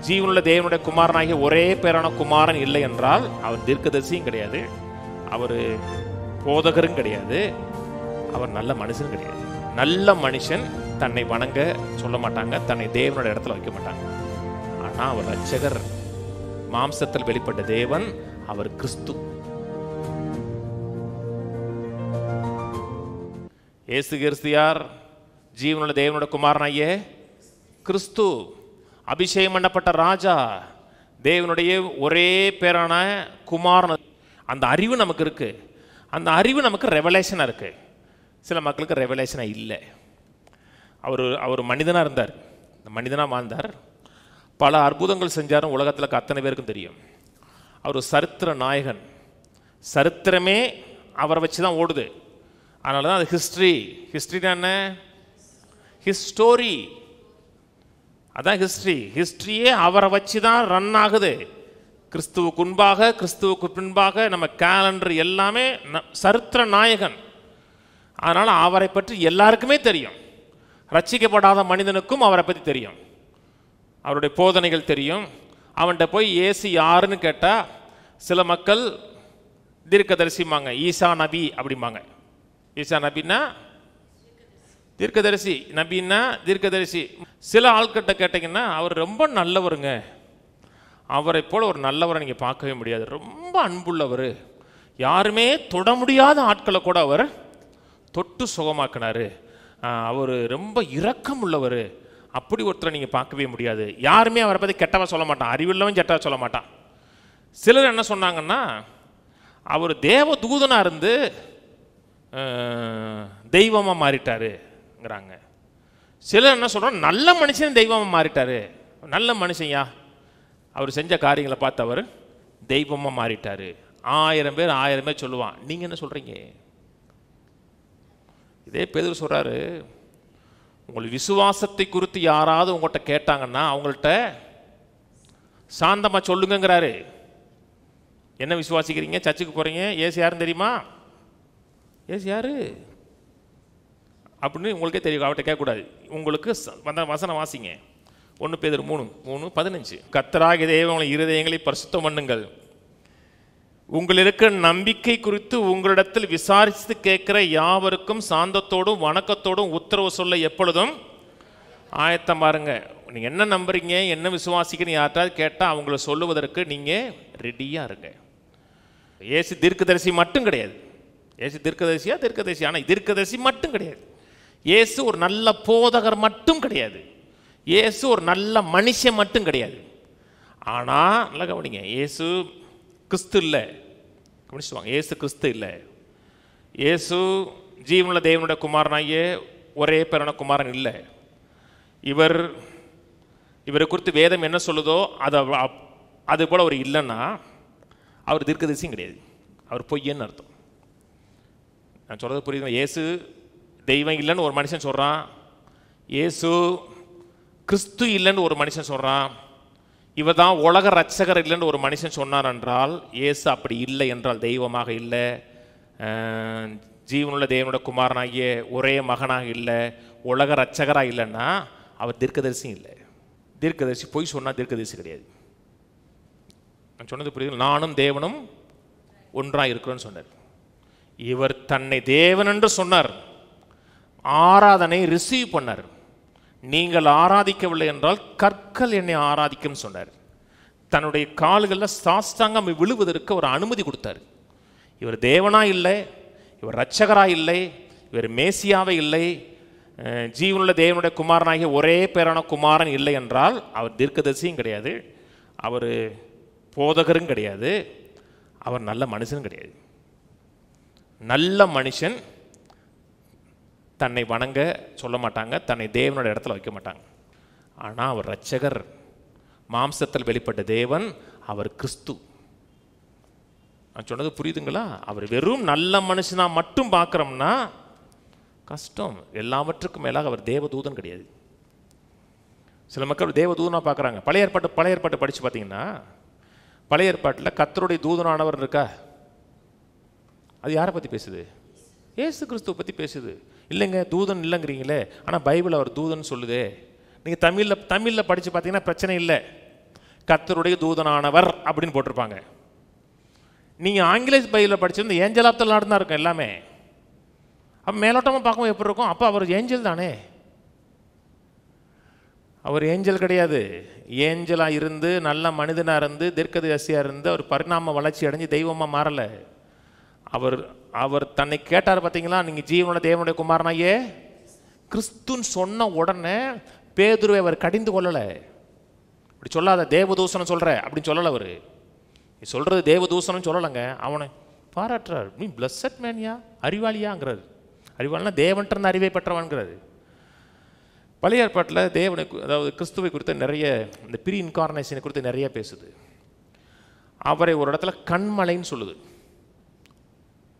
ஜீவனுள்ள தேவனுடைய குமாரனாகிய ஒரே பேரான குமாரன் இல்லை என்றால் அவர் தீர்க்கதரிசியும் கிடையாது, அவர் போதகரும் கிடையாது, அவர் நல்ல மனுஷனும் கிடையாது. நல்ல மனுஷன் தன்னை வணங்க சொல்ல மாட்டாங்க, தன்னை தேவனுடைய இடத்துல வைக்க மாட்டாங்க. ஆனால் அவர் இரட்சகர், மாம்சத்தில் வெளிப்பட்ட தேவன், அவர் கிறிஸ்து. இயேசு கிறிஸ்து யார்? ஜீவனுள்ள தேவனுடைய குமாரனாகிய கிறிஸ்து, அபிஷேகம் பண்ணப்பட்ட ராஜா, தேவனுடைய ஒரே பேரான குமாரன். அந்த அறிவு நமக்கு இருக்கு, அந்த அறிவு நமக்கு ரெவலேஷனாக இருக்கு. சில மக்களுக்கு ரெவலேஷனாக இல்லை. அவர் மனிதனாக இருந்தார், மனிதனாக வாழ்ந்தார், பல அற்புதங்கள் செஞ்சாரும், உலகத்தில் அத்தனை பேருக்கும் தெரியும். அவர் சரித்திர நாயகன், சரித்திரமே அவரை வச்சு தான் ஓடுது. அதனால தான் அது ஹிஸ்ட்ரி. ஹிஸ்ட்ரினா என்ன? ஹிஸ்டோரி, அதான் ஹிஸ்ட்ரி. ஹிஸ்ட்ரியே அவரை வச்சு தான் ரன் ஆகுது. கிறிஸ்துவுக்கு முன்பாக, கிறிஸ்துவுக்கு பின்பாக நம்ம கேலண்டர் எல்லாமே சரித்திர நாயகன். அதனால் அவரை பற்றி எல்லாருக்குமே தெரியும். ரட்சிக்கப்படாத மனிதனுக்கும் அவரை பற்றி தெரியும், அவருடைய போதனைகள் தெரியும். அவன்கிட்ட போய் ஏசு யாருன்னு கேட்டால் சில மக்கள் தீர்க்கதரிசிம்பாங்க, ஈசா நபி அப்படிம்பாங்க. ஈசா நபின்னா தீர்க்கதரிசி, நபின்னா தீர்க்கதரிசி. சில ஆள்கிட்ட கேட்டிங்கன்னா அவர் ரொம்ப நல்லவருங்க, அவரை போல் ஒரு நல்லவரை நீங்கள் பார்க்கவே முடியாது, ரொம்ப அன்புள்ளவர், யாருமே தொட முடியாத ஆட்களை கூட அவர் தொட்டு சுகமாக்கினார், அவர் ரொம்ப இரக்கம் உள்ளவர், அப்படி ஒருத்தரை நீங்கள் பார்க்கவே முடியாது. யாருமே அவரை பற்றி கெட்டவா சொல்ல மாட்டான், அறிவில்லவன் கெட்டவா சொல்ல மாட்டான். சிலர் என்ன சொன்னாங்கன்னா அவர் தேவ தூதனாக இருந்து தெய்வமாக மாறிட்டாருங்கிறாங்க. சிலர் என்ன சொல்கிறாங்க நல்ல மனுஷன் தெய்வமாக மாறிட்டாரு. நல்ல மனுஷன்யா, அவர் செஞ்ச காரியங்களை பார்த்து அவர் தெய்வமாக மாறிட்டார். 1000 பேர் 1000 பேர் சொல்லுவான். நீங்கள் என்ன சொல்கிறீங்க? இதே பேதுரு சொல்கிறாரு, உங்கள் விசுவாசத்தை குறித்து யாராவது உங்கள்கிட்ட கேட்டாங்கன்னா அவங்கள்ட்ட சாந்தமாக சொல்லுங்கிறாரு. என்ன விசுவாசிக்கிறீங்க? சர்ச்சுக்கு போகிறீங்க, ஏசு யாருன்னு தெரியுமா? ஏசு யாரு அப்படின்னு உங்களுக்கே தெரியும், அவர்கிட்ட கேட்கக்கூடாது. உங்களுக்கு வந்த வசனம் வாசிங்க, 1 பேதுரு 3:15. கர்த்தராகிய தேவன் இருதயங்களை பரிசுத்தம் பண்ணுங்கள், உங்கள் இருக்கிற நம்பிக்கை குறித்து உங்களிடத்தில் விசாரித்து கேட்கிற யாவருக்கும் சாந்தத்தோடும் வணக்கத்தோடும் உத்தரவு சொல்ல எப்பொழுதும் ஆயத்தம் பாருங்க. நீங்கள் என்ன நம்புறீங்க, என்ன விசுவாசிக்கிறீங்க, யார்ட்டாவது கேட்டால் அவங்கள சொல்லுவதற்கு நீங்கள் ரெடியாக இருங்க. ஏசு தீர்க்கதரிசி மட்டும் கிடையாது. ஏசு தீர்க்கதரிசியா? தீர்க்கதரிசி. ஆனால் தீர்க்கதரிசி மட்டும் கிடையாது. ஏசு ஒரு நல்ல போதகர் மட்டும் கிடையாது. ஏசு ஒரு நல்ல மனுஷன் மட்டும் கிடையாது. ஆனால் நல்லா கவனிங்க, ஏசு கிறிஸ்து இல்லை. கவனிச்சுவாங்க, ஏசு கிறிஸ்து இல்லை. ஏசு ஜீவனுள்ள தேவனுடைய குமாரனாகிய ஒரே பேரான குமாரன் இல்லை. இவரை குறித்து வேதம் என்ன சொல்லுதோ அது போல் அவர் இல்லைன்னா அவர் தீர்க்கதரிசியும் கிடையாது, அவர் பொய்யன்னு அர்த்தம். நான் சொல்கிறது புரியுது? ஏசு தெய்வம் இல்லைன்னு ஒரு மனுஷன் சொல்கிறான், ஏசு கிறிஸ்து இல்லைன்னு ஒரு மனுஷன் சொல்கிறான், இவர் தான் உலக இரட்சகர் இல்லைன்னு ஒரு மனுஷன் சொன்னார் என்றால் ஏசு அப்படி இல்லை என்றால் தெய்வமாக இல்லை, ஜீவனுள்ள தேவனுடைய குமாரனாகிய ஒரே மகனாக இல்லை, உலக இரட்சகராக இல்லைன்னா அவர் தீர்க்கதரிசியும் இல்லை. தீர்க்கதரிசி பொய் சொன்னால் தீர்க்கதரிசி கிடையாது. நான் சொன்னது புரியுது? நானும் தேவனும் ஒன்றாக இருக்கிறோன்னு சொன்னார். இவர் தன்னை தேவன் என்று சொன்னார், ஆராதனை ரிசீவ் பண்ணார். நீங்கள் ஆராதிக்கவில்லை என்றால் கற்கள் என்னை ஆராதிக்கும் சொன்னார். தன்னுடைய கால்களில் சாஷ்டாங்கம் விழுவதற்கு ஒரு அனுமதி கொடுத்தார். இவர் தேவனா இல்லை, இவர் இரட்சகரா இல்லை, இவர் மேசியாவே இல்லை, ஜீவனுள்ள தேவனுடைய குமாரனாகிய ஒரே பேரான குமாரன் இல்லை என்றால் அவர் தீர்க்கதரிசியும் கிடையாது, அவர் போதகரும் கிடையாது, அவர் நல்ல மனுஷனும் கிடையாது. நல்ல மனுஷன் தன்னை வணங்க சொல்ல மாட்டாங்க, தன்னை தேவனுடைய இடத்துல வைக்க மாட்டாங்க. ஆனால் அவர் இரட்சகர், மாம்சத்தில் வெளிப்பட்ட தேவன், அவர் கிறிஸ்து. நான் சொன்னது புரியுதுங்களா? அவர் வெறும் நல்ல மனுஷனா மட்டும் பார்க்குறோம்னா கஷ்டம். எல்லாவற்றுக்கும் மேலாக அவர் தேவதூதன் கிடையாது. சில மக்கள் தேவதூதனாக பார்க்குறாங்க. பழைய ஏற்பாட்டு படித்து பார்த்தீங்கன்னா பழைய ஏற்பாட்டில் கர்த்தருடைய தூதனானவர் இருக்கா? அது யாரை பற்றி பேசுது? ஏசு கிறிஸ்துவை பற்றி பேசுது. இல்லைங்க தூதன் இல்லைங்கிறீங்களே, ஆனால் பைபிள் அவர் தூதன் சொல்லுதே. நீங்கள் தமிழில் படித்து பார்த்தீங்கன்னா பிரச்சனை இல்லை. கர்த்தருடைய தூதனானவர் அப்படின்னு போட்டிருப்பாங்க. நீங்கள் ஆங்கில பைபிளில் படிச்சிருந்த ஏஞ்சல் ஆஃப் த லார்ட் தான் இருக்கும் எல்லாமே. அப்போ மேலோட்டமாக பார்க்கும்போது எப்படி இருக்கும்? அப்போ அவர் ஏஞ்சல் தானே. அவர் ஏஞ்சல் கிடையாது. ஏஞ்சலாக இருந்து நல்ல மனிதனாக இருந்து தீர்க்கதரிசியாக இருந்து அவர் பரிணாம வளர்ச்சி அடைஞ்சு தெய்வமாக மாறலை. அவர் தன்னை கேட்டார் பார்த்தீங்களா, நீங்கள் ஜீவனுள்ள தேவனுடைய குமாரனாயே கிறிஸ்துன்னு சொன்ன உடனே பேதுருவை அவர் கடிந்து கொள்ளலை. இப்படி சொல்லாத, தேவதூசனம் சொல்கிற அப்படின்னு சொல்லலை. அவர் நீ சொல்கிறது தேவதூசனம் சொல்லலைங்க, அவனை பாராட்டுறார். நீ பிளஸட் மேன்யா, அறிவாளியாங்கிறார். அறிவாளினா தேவன்ட்டு இருந்த அறிவை பெற்றவான்கிறார். பழைய ஏற்பாட்டில் தேவனை, அதாவது கிறிஸ்துவை குறித்து நிறைய, இந்த ப்ரீ இன்கார்னேஷனை குறித்து நிறைய பேசுது. அவரை ஒரு இடத்துல கண்மலைன்னு சொல்லுது.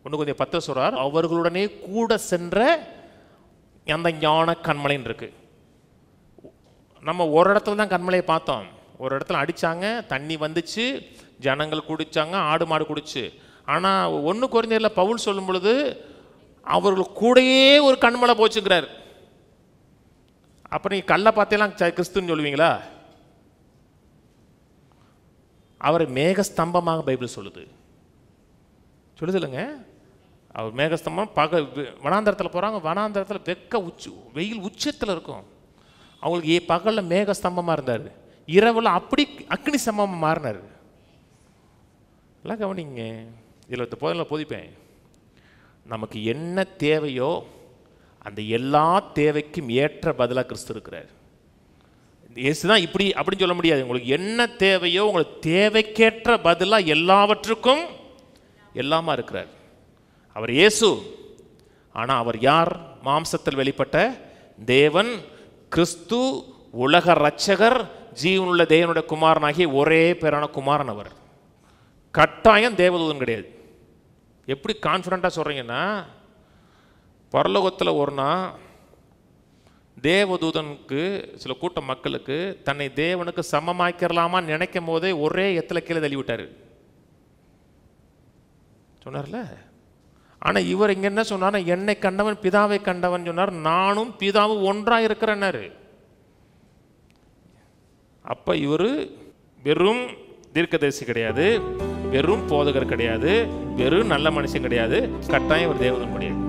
ஒன்று கொஞ்சம் 10 சொல்கிறார், அவர்களுடனே கூட சென்ற அந்த ஞான கண்மலைன்னு இருக்கு. நம்ம ஒரு இடத்துல தான் கண்மலையை பார்த்தோம். ஒரு இடத்துல அடித்தாங்க, தண்ணி வந்துச்சு, ஜனங்கள் குடித்தாங்க, ஆடு மாடு குடிச்சு. ஆனால் 1 கொரிந்தியரில் பவுல் சொல்லும் பொழுது அவர்கள் கூடயே ஒரு கண்மலை போச்சுங்கிறார். அப்போ நீங்கள் கல்லை பார்த்தெல்லாம் கிறிஸ்துன்னு சொல்லுவீங்களா? அவரை மேகஸ்தம்பமாக பைபிள் சொல்லுது இல்லைங்க. அவர் மேகஸ்தம்பம் வனாந்தரத்தில் போகிறாங்க. வனாந்தரத்தில் வெயில் உச்சத்தில் இருக்கும். அவங்களுக்கு பகலில் மேகஸ்தம்பமாக இருந்தார், இரவில் அப்படி அக்னி ஸ்தம்பமாக மாறினார். எல்லாம் கவனிங்க, இதில் போதில் போதிப்பேன். நமக்கு என்ன தேவையோ அந்த எல்லா தேவைக்கும் ஏற்ற பதிலாக கிறிஸ்து இருக்கிறார். இயேசு தான் இப்படி அப்படின்னு சொல்ல முடியாது. உங்களுக்கு என்ன தேவையோ உங்களுக்கு தேவைக்கேற்ற பதிலாக எல்லாவற்றுக்கும் எல்லாமா இருக்கிறார். அவர் இயேசு. ஆனால் அவர் யார்? மாம்சத்தில் வெளிப்பட்ட தேவன், கிறிஸ்து, உலக இரட்சகர், ஜீவனுள்ள தேவனுடைய குமாரனாகிய ஒரே பேரான குமாரன். அவர் கட்டாயம் தேவதூதன் கிடையாது. எப்படி கான்ஃபிடண்ட்டாக சொல்கிறீங்கன்னா, பரலோகத்தில் ஒரு நாள் தேவதூதனுக்கு சில கூட்டம் மக்களுக்கு தன்னை தேவனுக்கு சமமாக்கிறலாமா நினைக்கும் போதே ஒரே எத்தனை கீழே தள்ளிவிட்டார் சொன்னார்ல. ஆனால் இவர் இங்கே என்ன சொன்னார்? என்னை கண்டவன் பிதாவை கண்டவன் சொன்னார். நானும் பிதாவும் ஒன்றாக இருக்கிறேன்னாரு. அப்போ இவர் வெறும் தீர்க்கதரிசி கிடையாது, வெறும் போதகர் கிடையாது, வெறும் நல்ல மனுஷன் கிடையாது, கட்டாயம் ஒரு தேவதூதன் கிடையாது.